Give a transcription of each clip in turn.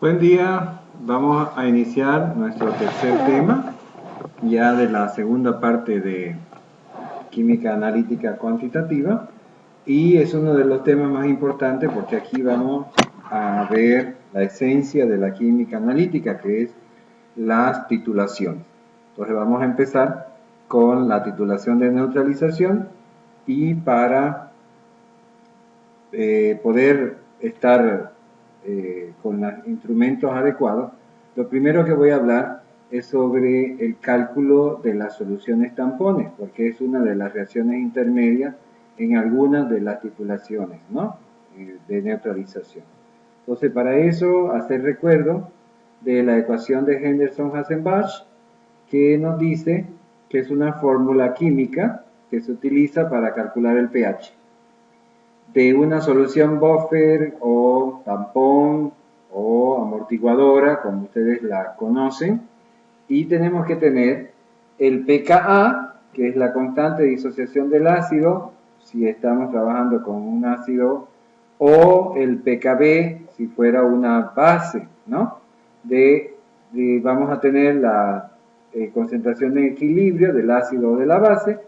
Buen día, vamos a iniciar nuestro tercer tema, ya de la segunda parte de química analítica cuantitativa, y es uno de los temas más importantes porque aquí vamos a ver la esencia de la química analítica, que es las titulaciones. Entonces vamos a empezar con la titulación de neutralización, y para poder estar con los instrumentos adecuados, lo primero que voy a hablar es sobre el cálculo de las soluciones tampones, porque es una de las reacciones intermedias en algunas de las titulaciones, ¿no? De neutralización. Entonces, para eso, hacer recuerdo de la ecuación de Henderson-Hasenbach, que nos dice que es una fórmula química que se utiliza para calcular el pH de una solución buffer o tampón o amortiguadora, como ustedes la conocen, y tenemos que tener el pKa, que es la constante de disociación del ácido, si estamos trabajando con un ácido, o el pKb, si fuera una base, ¿no? Vamos a tener la concentración de equilibrio del ácido o de la base,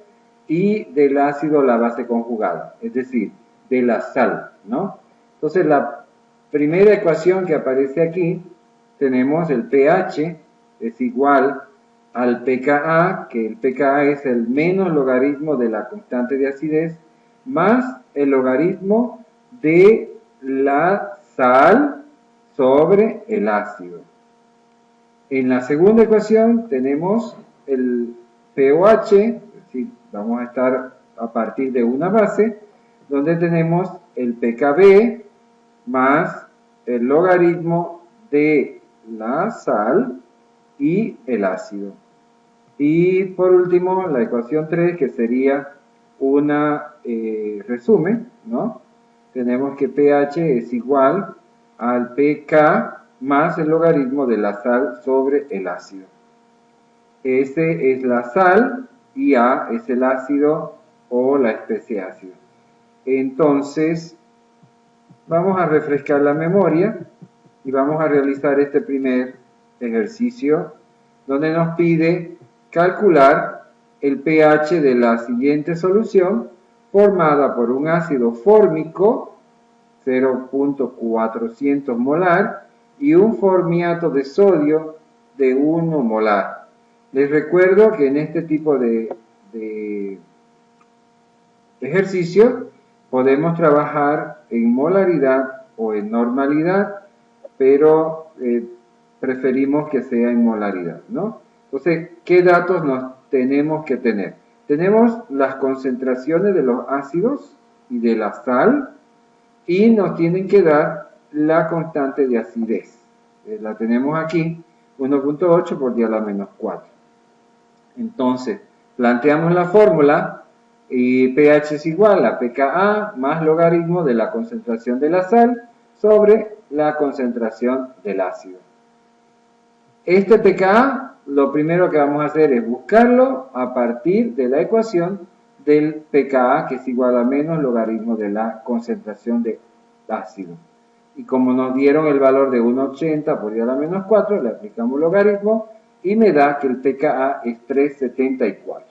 y del ácido o la base conjugada, es decir, de la sal, ¿no? Entonces, la primera ecuación que aparece aquí, tenemos el pH es igual al pKa, que el pKa es el menos logaritmo de la constante de acidez, más el logaritmo de la sal sobre el ácido. En la segunda ecuación tenemos el pOH, es decir, vamos a estar a partir de una base, donde tenemos el pKb más el logaritmo de la sal y el ácido. Y por último, la ecuación 3, que sería una resumen, ¿no? Tenemos que pH es igual al pK más el logaritmo de la sal sobre el ácido. S es la sal y A es el ácido o la especie ácido. Entonces, vamos a refrescar la memoria y vamos a realizar este primer ejercicio donde nos pide calcular el pH de la siguiente solución formada por un ácido fórmico 0.400 molar y un formiato de sodio de 1 molar. Les recuerdo que en este tipo de ejercicio podemos trabajar en molaridad o en normalidad, pero preferimos que sea en molaridad, ¿no? Entonces, ¿qué datos nos tenemos que tener? Tenemos las concentraciones de los ácidos y de la sal, y nos tienen que dar la constante de acidez. La tenemos aquí, 1.8 por 10 a la menos 4. Entonces, planteamos la fórmula y pH es igual a pKa más logaritmo de la concentración de la sal sobre la concentración del ácido. Este pKa, lo primero que vamos a hacer es buscarlo a partir de la ecuación del pKa, que es igual a menos logaritmo de la concentración de ácido. Y como nos dieron el valor de 1.80 por 10 a la menos 4, le aplicamos logaritmo y me da que el pKa es 3.74.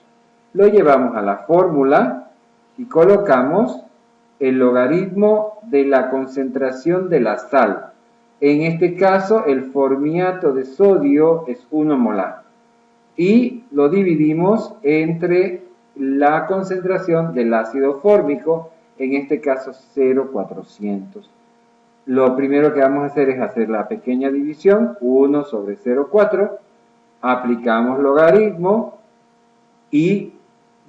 Lo llevamos a la fórmula y colocamos el logaritmo de la concentración de la sal. En este caso, el formiato de sodio es 1 molar. Y lo dividimos entre la concentración del ácido fórmico, en este caso 0.400. Lo primero que vamos a hacer es hacer la pequeña división, 1 sobre 0.4, aplicamos logaritmo y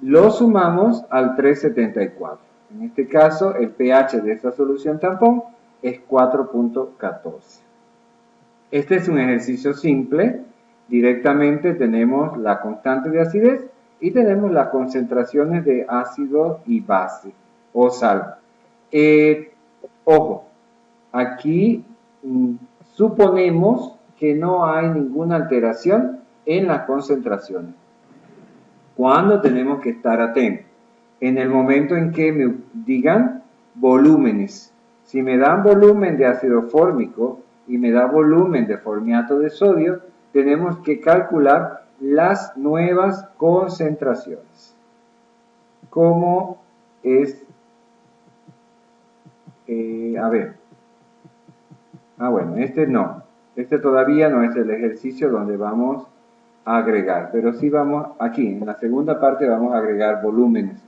lo sumamos al 3.74. En este caso, el pH de esta solución tampón es 4.14. Este es un ejercicio simple. Directamente tenemos la constante de acidez y tenemos las concentraciones de ácido y base o sal. Ojo, aquí suponemos que no hay ninguna alteración en las concentraciones. ¿Cuándo tenemos que estar atentos? En el momento en que me digan volúmenes. Si me dan volumen de ácido fórmico y me da volumen de formiato de sodio, tenemos que calcular las nuevas concentraciones. ¿Cómo es? A ver. Bueno, este todavía no es el ejercicio donde vamos a agregar, pero sí vamos aquí, en la segunda parte vamos a agregar volúmenes.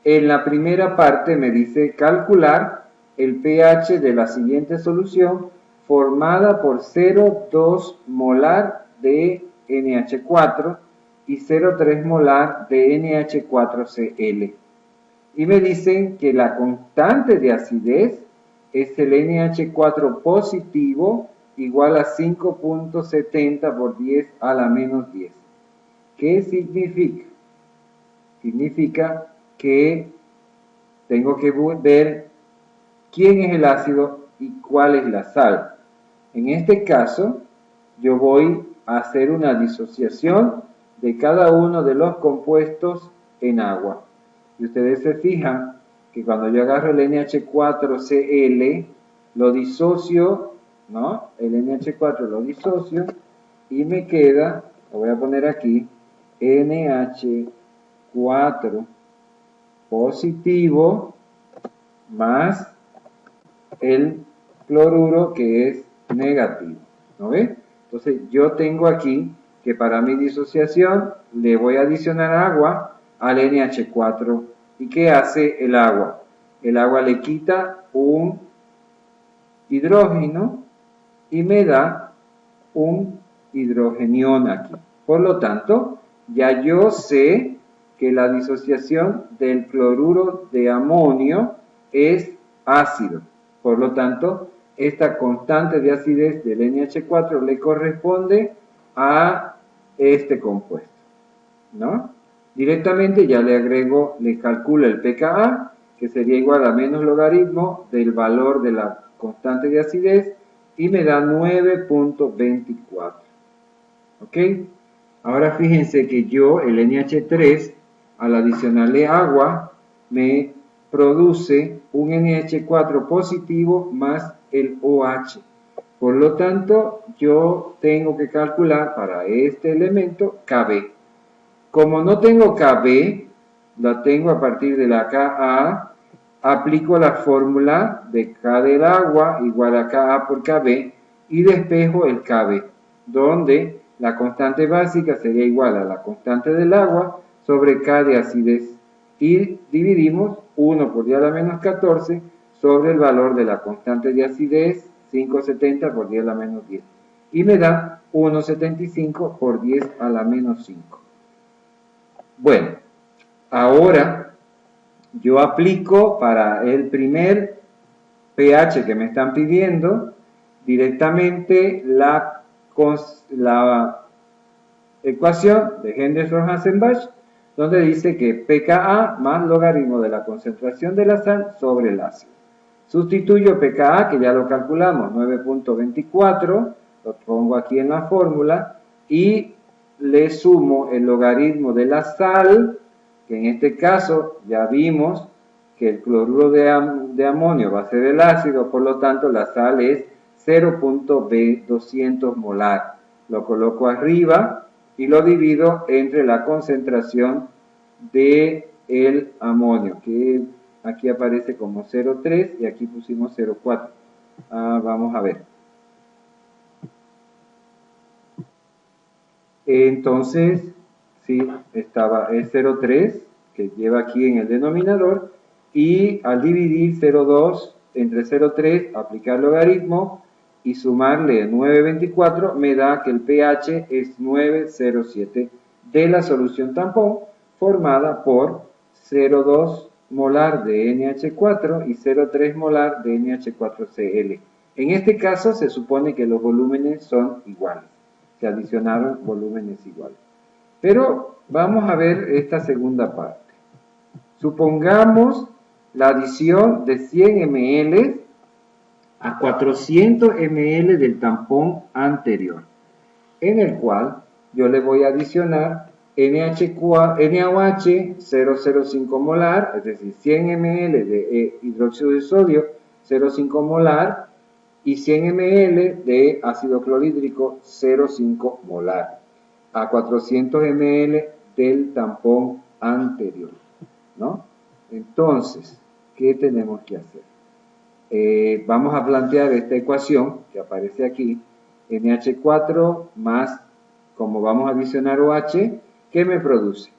En la primera parte me dice calcular el pH de la siguiente solución formada por 0,2 molar de NH4 y 0,3 molar de NH4Cl. Y me dicen que la constante de acidez es el NH4 positivo igual a 5.70 por 10 a la menos 10. ¿Qué significa? Significa que tengo que ver quién es el ácido y cuál es la sal. En este caso, yo voy a hacer una disociación de cada uno de los compuestos en agua. Y ustedes se fijan que cuando yo agarro el NH4Cl, lo disocio, ¿no? El NH4 lo disocio y me queda, lo voy a poner aquí, NH4 positivo más el cloruro que es negativo, ¿no ve? Entonces yo tengo aquí que para mi disociación le voy a adicionar agua al NH4. ¿Y qué hace el agua? El agua le quita un hidrógeno y me da un hidrogenión aquí. Por lo tanto, ya yo sé que la disociación del cloruro de amonio es ácido. Por lo tanto, esta constante de acidez del NH4 le corresponde a este compuesto, ¿no? Directamente ya le agrego, le calculo el pKa, que sería igual a menos logaritmo del valor de la constante de acidez, y me da 9.24. ¿Ok? Ahora fíjense que yo, el NH3, al adicionarle agua, me produce un NH4 positivo más el OH. Por lo tanto, yo tengo que calcular para este elemento Kb. Como no tengo Kb, la tengo a partir de la Ka, aplico la fórmula de K del agua igual a Ka por Kb y despejo el Kb, donde la constante básica sería igual a la constante del agua sobre K de acidez. Y dividimos 1 por 10 a la menos 14 sobre el valor de la constante de acidez, 5,70 por 10 a la menos 10. Y me da 1,75 por 10 a la menos 5. Bueno, ahora yo aplico para el primer pH que me están pidiendo directamente la ecuación de Henderson-Hasselbalch, donde dice que pKa más logaritmo de la concentración de la sal sobre el ácido. Sustituyo pKa, que ya lo calculamos, 9.24, lo pongo aquí en la fórmula, y le sumo el logaritmo de la sal, que en este caso ya vimos que el cloruro de amonio va a ser el ácido, por lo tanto la sal es 0.200 molar. Lo coloco arriba y lo divido entre la concentración del amonio, que aquí aparece como 0,3 y aquí pusimos 0,4. Vamos a ver. Entonces, sí, es 0,3 que lleva aquí en el denominador, y al dividir 0,2 entre 0,3, aplicar logaritmo y sumarle 9.24, me da que el pH es 9,07 de la solución tampón, formada por 0,2 molar de NH4 y 0,3 molar de NH4Cl. En este caso se supone que los volúmenes son iguales, se adicionaron volúmenes iguales. Pero vamos a ver esta segunda parte. Supongamos la adición de 100 ml a 400 ml del tampón anterior, en el cual yo le voy a adicionar NaOH 0,05 molar, es decir, 100 ml de hidróxido de sodio 0,5 molar, y 100 ml de ácido clorhídrico 0,5 molar a 400 ml del tampón anterior, ¿no? Entonces, ¿qué tenemos que hacer? Vamos a plantear esta ecuación que aparece aquí, NH4 más, como vamos a adicionar OH, ¿qué me produce?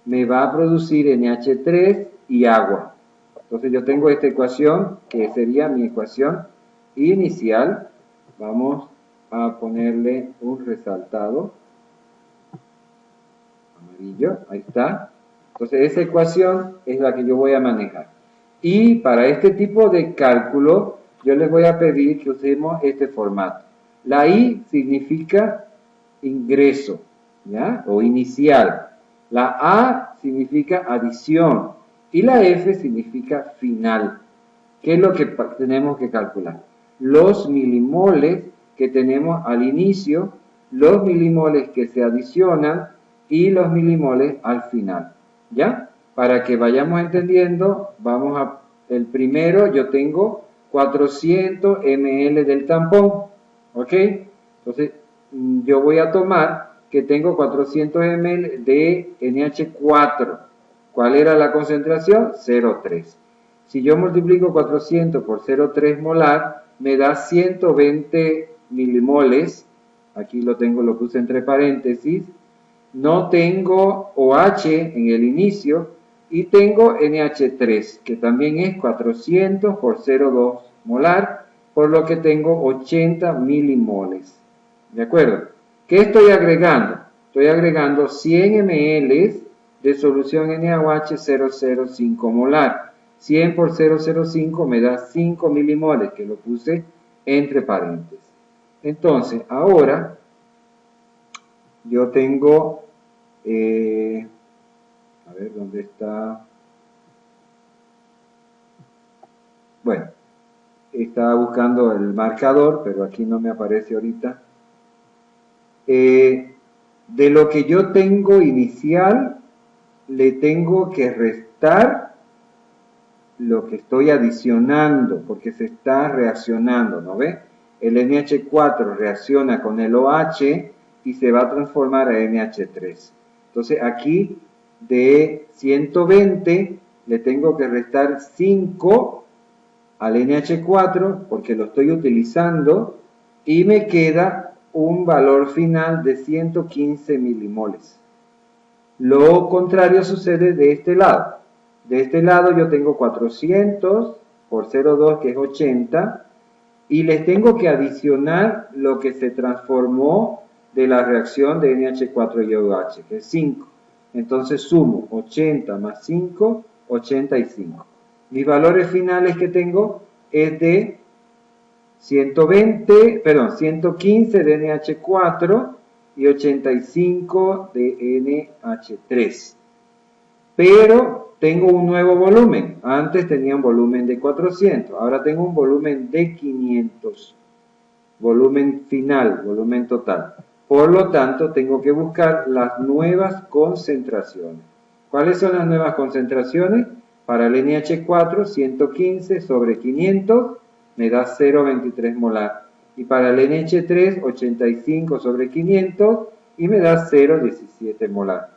Me va a producir NH3 y agua. Entonces yo tengo esta ecuación, que sería mi ecuación inicial. Vamos a ponerle un resaltado amarillo, ahí está. Entonces esa ecuación es la que yo voy a manejar. Y para este tipo de cálculo, yo les voy a pedir que usemos este formato. La I significa ingreso, ¿ya? O inicial. La A significa adición. Y la F significa final. ¿Qué es lo que tenemos que calcular? Los milimoles que tenemos al inicio, los milimoles que se adicionan y los milimoles al final, ¿ya? Para que vayamos entendiendo, vamos a, el primero yo tengo 400 ml del tampón, ¿ok? Entonces, yo voy a tomar que tengo 400 ml de NH4. ¿Cuál era la concentración? 0,3. Si yo multiplico 400 por 0,3 molar, me da 120 milimoles. Aquí lo tengo, lo puse entre paréntesis. No tengo OH en el inicio y tengo NH3, que también es 400 por 0,2 molar, por lo que tengo 80 milimoles. ¿De acuerdo? ¿Qué estoy agregando? Estoy agregando 100 ml de solución NaOH 0,05 molar. 100 por 0,05 me da 5 milimoles, que lo puse entre paréntesis. Entonces, ahora yo tengo, a ver, ¿dónde está? Bueno, estaba buscando el marcador, pero aquí no me aparece ahorita. De lo que yo tengo inicial, le tengo que restar lo que estoy adicionando, porque se está reaccionando, ¿no ve? El NH4 reacciona con el OH y se va a transformar a NH3. Entonces aquí de 120 le tengo que restar 5 al NH4 porque lo estoy utilizando y me queda un valor final de 115 milimoles. Lo contrario sucede de este lado. De este lado yo tengo 400 por 0,2 que es 80 y les tengo que adicionar lo que se transformó de la reacción de NH4 y OH, que es 5. Entonces sumo 80 más 5, 85. Mis valores finales que tengo es de 115 de NH4 y 85 de NH3. Pero tengo un nuevo volumen. Antes tenía un volumen de 400, ahora tengo un volumen de 500. Volumen final, volumen total. Por lo tanto, tengo que buscar las nuevas concentraciones. ¿Cuáles son las nuevas concentraciones? Para el NH4, 115 sobre 500 me da 0,23 molar. Y para el NH3, 85 sobre 500 y me da 0,17 molar.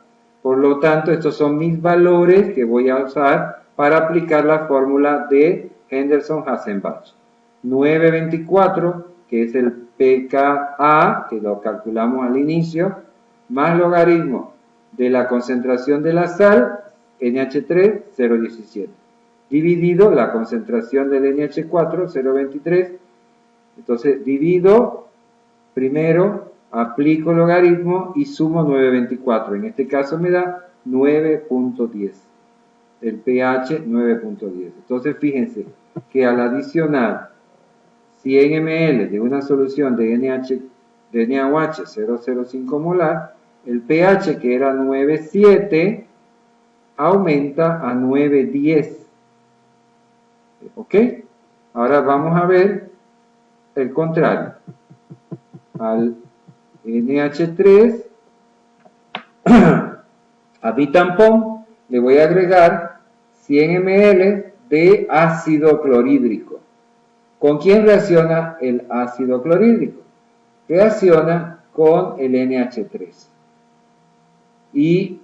Por lo tanto, estos son mis valores que voy a usar para aplicar la fórmula de Henderson-Hasselbalch. 924, que es el pKa, que lo calculamos al inicio, más logaritmo de la concentración de la sal, NH3, 0,17. Dividido la concentración del NH4, 0,23. Entonces, divido primero, aplico logaritmo y sumo 9,24. En este caso me da 9,10. El pH 9,10. Entonces fíjense que al adicionar 100 ml de una solución de NaOH 0,05 molar, el pH que era 9,7 aumenta a 9,10. ¿Ok? Ahora vamos a ver el contrario. Al NH3 a mi tampón le voy a agregar 100 ml de ácido clorhídrico. ¿Con quién reacciona el ácido clorhídrico? Reacciona con el NH3 y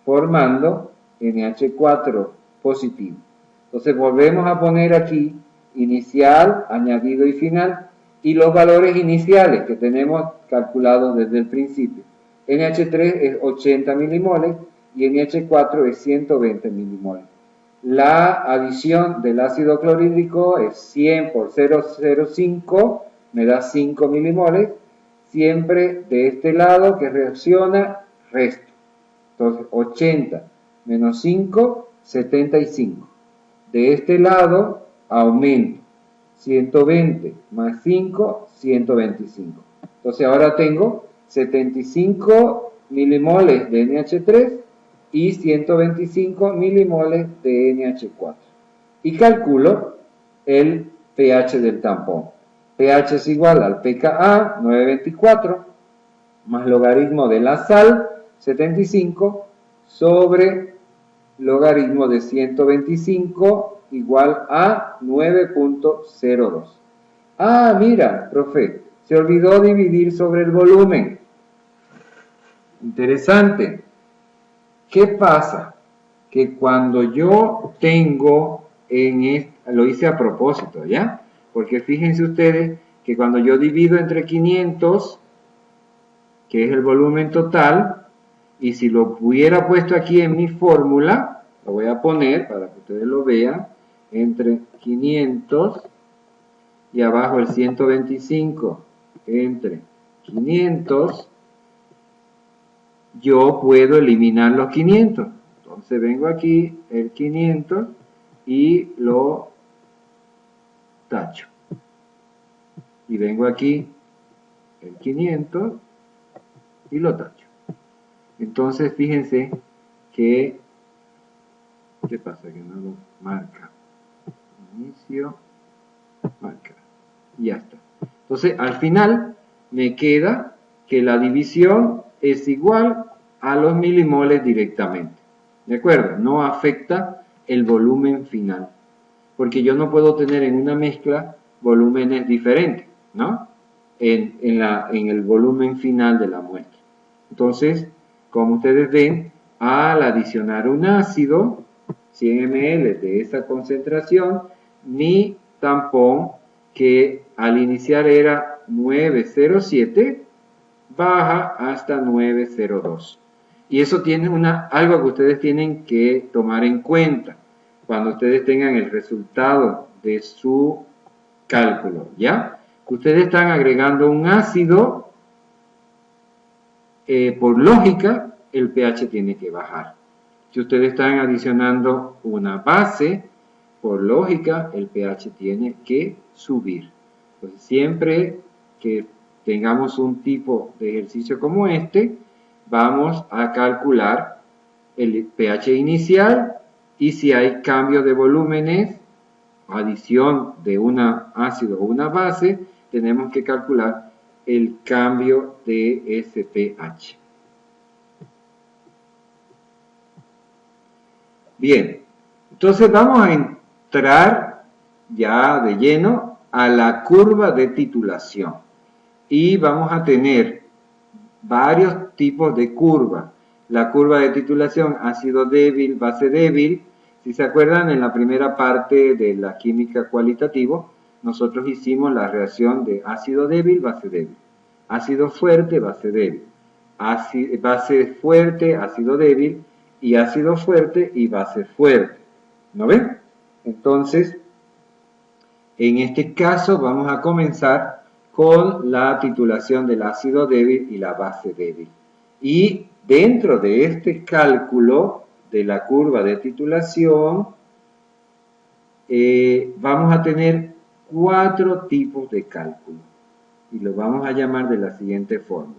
formando NH4 positivo. Entonces volvemos a poner aquí inicial, añadido y final y los valores iniciales que tenemos calculados desde el principio. NH3 es 80 milimoles y NH4 es 120 milimoles. La adición del ácido clorhídrico es 100 por 0,05, me da 5 milimoles, siempre de este lado que reacciona, resto. Entonces 80 menos 5, 75. De este lado aumento, 120 más 5, 125. Entonces ahora tengo 75 milimoles de NH3 y 125 milimoles de NH4. Y calculo el pH del tampón. pH es igual al pKa, 924, más logaritmo de la sal, 75, sobre logaritmo de 125 igual a 9.02. Ah, mira, profe, se olvidó dividir sobre el volumen. Interesante. ¿Qué pasa? Que cuando yo tengo lo hice a propósito, ¿ya? Porque fíjense ustedes que cuando yo divido entre 500, que es el volumen total, y si lo hubiera puesto aquí en mi fórmula, lo voy a poner para que ustedes lo vean, entre 500 y abajo el 125 entre 500, yo puedo eliminar los 500. Entonces vengo aquí el 500 y lo tacho. Y vengo aquí el 500 y lo tacho. Entonces fíjense que, ¿qué pasa? Que no lo marca. Inicio, marca. Y ya está. Entonces al final me queda que la división es igual a los milimoles directamente. ¿De acuerdo? No afecta el volumen final. Porque yo no puedo tener en una mezcla volúmenes diferentes, ¿no? En el volumen final de la muestra. Entonces, como ustedes ven, al adicionar un ácido, 100 ml de esa concentración, mi tampón, que al iniciar era 907, baja hasta 902. Y eso tiene algo que ustedes tienen que tomar en cuenta cuando ustedes tengan el resultado de su cálculo, ¿ya? Que ustedes están agregando un ácido, por lógica, el pH tiene que bajar. Si ustedes están adicionando una base, por lógica, el pH tiene que subir. Entonces, siempre que tengamos un tipo de ejercicio como este, vamos a calcular el pH inicial y si hay cambio de volúmenes, adición de un ácido o una base, tenemos que calcular el cambio de ese pH. Bien, entonces vamos a entrar ya de lleno a la curva de titulación y vamos a tener varios tipos de curva. La curva de titulación ácido débil, base débil. Si se acuerdan, en la primera parte de la química cualitativa, nosotros hicimos la reacción de ácido débil, base débil. Ácido fuerte, base débil. Base fuerte, ácido débil. Y ácido fuerte y base fuerte. ¿No ven? Entonces, en este caso vamos a comenzar con la titulación del ácido débil y la base débil. Y dentro de este cálculo de la curva de titulación, vamos a tener 4 tipos de cálculo. Y lo vamos a llamar de la siguiente fórmula.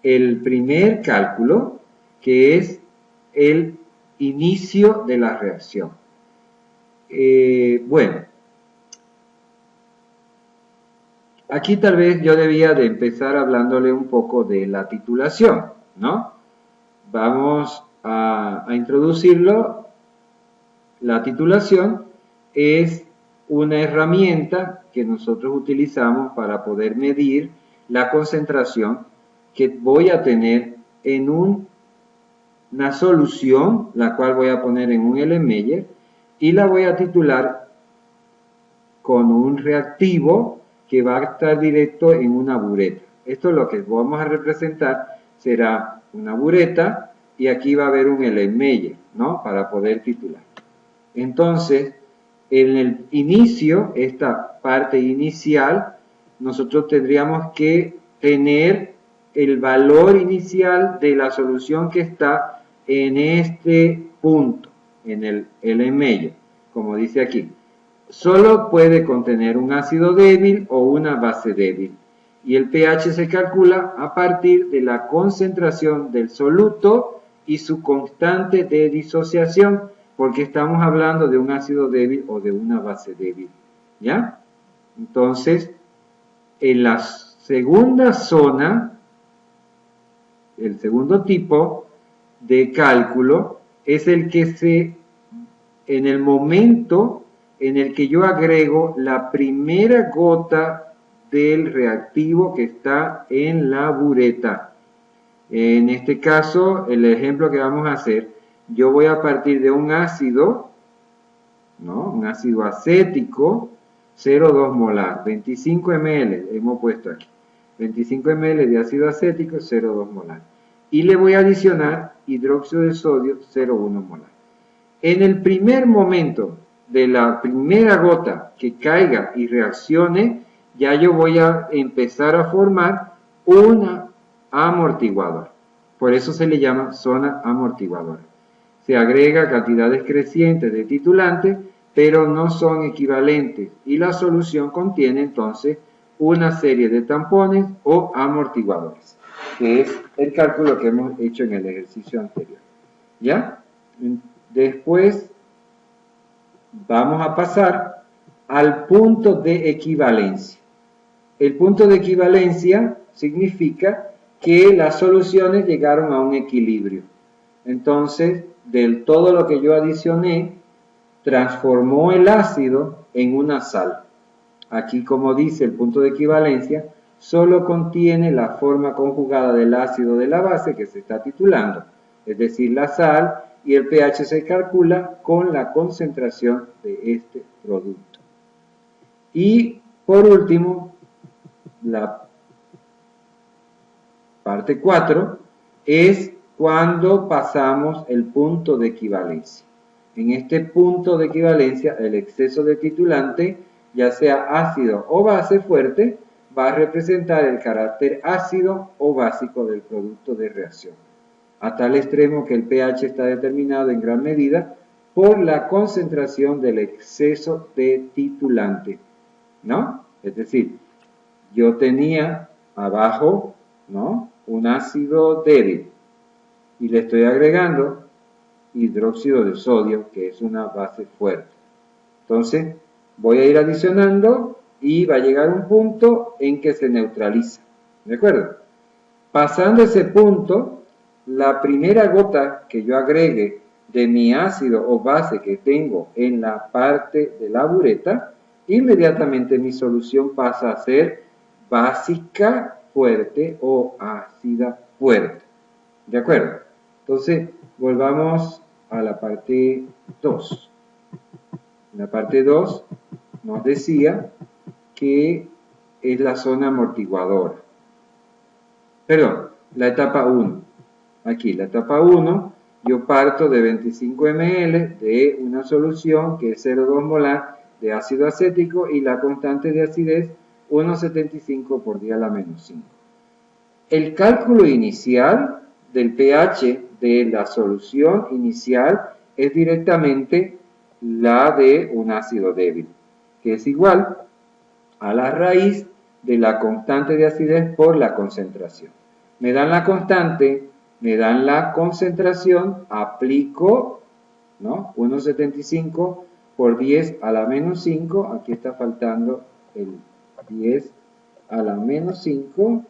El primer cálculo, que es el inicio de la reacción. Bueno, aquí tal vez yo debía de empezar hablándole un poco de la titulación, ¿no? Vamos a introducirlo. La titulación es una herramienta que nosotros utilizamos para poder medir la concentración que voy a tener en una solución, la cual voy a poner en un Erlenmeyer y la voy a titular con un reactivo que va a estar directo en una bureta. Esto es lo que vamos a representar, será una bureta y aquí va a haber un Erlenmeyer, ¿no? Para poder titular. Entonces, en el inicio, esta parte inicial, nosotros tendríamos que tener el valor inicial de la solución que está en este punto, en el Erlenmeyer, como dice aquí. Solo puede contener un ácido débil o una base débil. Y el pH se calcula a partir de la concentración del soluto y su constante de disociación, porque estamos hablando de un ácido débil o de una base débil. ¿Ya? Entonces, en la segunda zona, el segundo tipo de cálculo es el que en el momento en el que yo agrego la primera gota del reactivo que está en la bureta. En este caso, el ejemplo que vamos a hacer, yo voy a partir de un ácido, ¿no? Un ácido acético, 0,2 molar, 25 ml, hemos puesto aquí, 25 ml de ácido acético, 0,2 molar. Y le voy a adicionar hidróxido de sodio, 0,1 molar. En el primer momento de la primera gota que caiga y reaccione, ya yo voy a empezar a formar una amortiguador. Por eso se le llama zona amortiguadora. Se agrega cantidades crecientes de titulante, pero no son equivalentes y la solución contiene entonces una serie de tampones o amortiguadores, que es el cálculo que hemos hecho en el ejercicio anterior. ¿Ya? Después vamos a pasar al punto de equivalencia. El punto de equivalencia significa que las soluciones llegaron a un equilibrio. Entonces, del todo lo que yo adicioné, transformó el ácido en una sal. Aquí, como dice el punto de equivalencia, solo contiene la forma conjugada del ácido de la base que se está titulando, es decir, la sal, y el pH se calcula con la concentración de este producto. Y por último, la parte 4 es cuando pasamos el punto de equivalencia. En este punto de equivalencia, el exceso de titulante, ya sea ácido o base fuerte, va a representar el carácter ácido o básico del producto de reacción, a tal extremo que el pH está determinado en gran medida por la concentración del exceso de titulante, ¿no? Es decir, yo tenía abajo, ¿no?, un ácido débil y le estoy agregando hidróxido de sodio, que es una base fuerte. Entonces, voy a ir adicionando y va a llegar un punto en que se neutraliza. ¿De acuerdo? Pasando ese punto, la primera gota que yo agregue de mi ácido o base que tengo en la parte de la bureta, inmediatamente mi solución pasa a ser básica fuerte o ácida fuerte. ¿De acuerdo? Entonces, volvamos a la parte 2. En la parte 2 nos decía que es la zona amortiguadora. Perdón, la etapa 1. Aquí, la etapa 1, yo parto de 25 ml de una solución que es 0,2 molar de ácido acético y la constante de acidez 1,75 por 10 a la menos 5. El cálculo inicial del pH de la solución inicial es directamente la de un ácido débil, que es igual a la raíz de la constante de acidez por la concentración. Me dan la constante, me dan la concentración, aplico, ¿no?, 1,75 por 10 a la menos 5, aquí está faltando el 10 a la menos 5,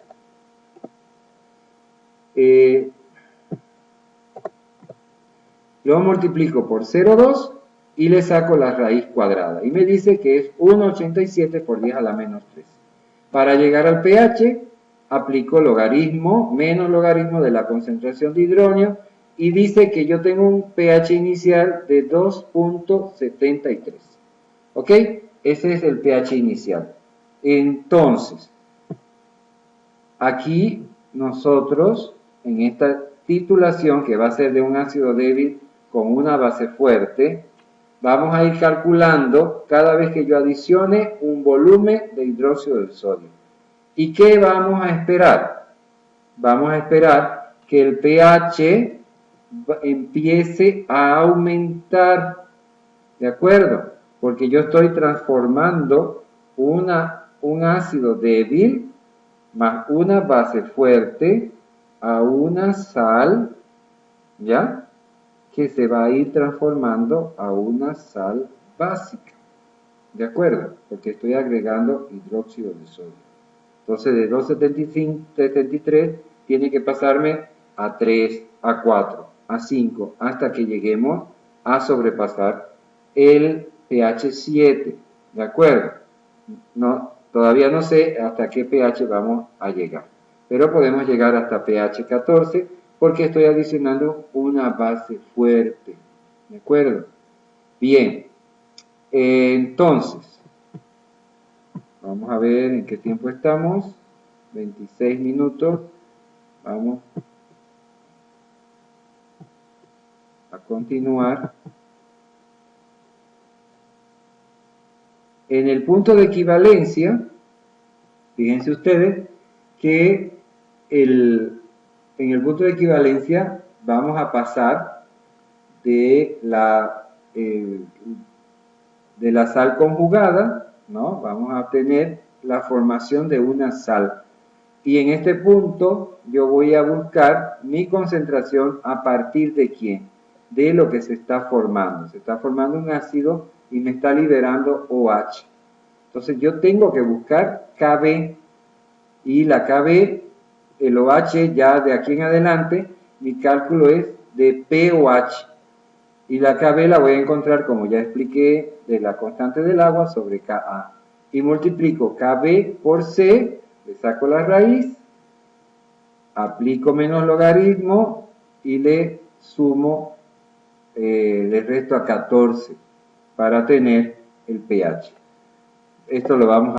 lo multiplico por 0,2 y le saco la raíz cuadrada. Y me dice que es 1,87 por 10 a la menos 3. Para llegar al pH, aplico logaritmo menos logaritmo de la concentración de hidrógeno y dice que yo tengo un pH inicial de 2,73. ¿Ok? Ese es el pH inicial. Entonces, aquí nosotros, en esta titulación que va a ser de un ácido débil con una base fuerte, vamos a ir calculando cada vez que yo adicione un volumen de hidróxido del sodio. ¿Y qué vamos a esperar? Vamos a esperar que el pH empiece a aumentar, ¿de acuerdo? Porque yo estoy transformando un ácido débil más una base fuerte a una sal, ¿ya? Que se va a ir transformando a una sal básica, ¿de acuerdo? Porque estoy agregando hidróxido de sodio. Entonces de 2,73 tiene que pasarme a 3, a 4, a 5, hasta que lleguemos a sobrepasar el pH 7, ¿de acuerdo? No, todavía no sé hasta qué pH vamos a llegar, pero podemos llegar hasta pH 14 porque estoy adicionando una base fuerte, ¿de acuerdo? Bien, entonces, vamos a ver en qué tiempo estamos. 26 minutos. Vamos a continuar. En el punto de equivalencia, fíjense ustedes que en el punto de equivalencia vamos a pasar de la sal conjugada, ¿no? Vamos a obtener la formación de una sal. Y en este punto yo voy a buscar mi concentración a partir de quién, de lo que se está formando. Se está formando un ácido y me está liberando OH. Entonces yo tengo que buscar Kb y la Kb, el OH ya de aquí en adelante, mi cálculo es de pOH. Y la Kb la voy a encontrar, como ya expliqué, de la constante del agua sobre Ka. Y multiplico Kb por C, le saco la raíz, aplico menos logaritmo y le sumo, le resto a 14 para tener el pH. Esto lo vamos a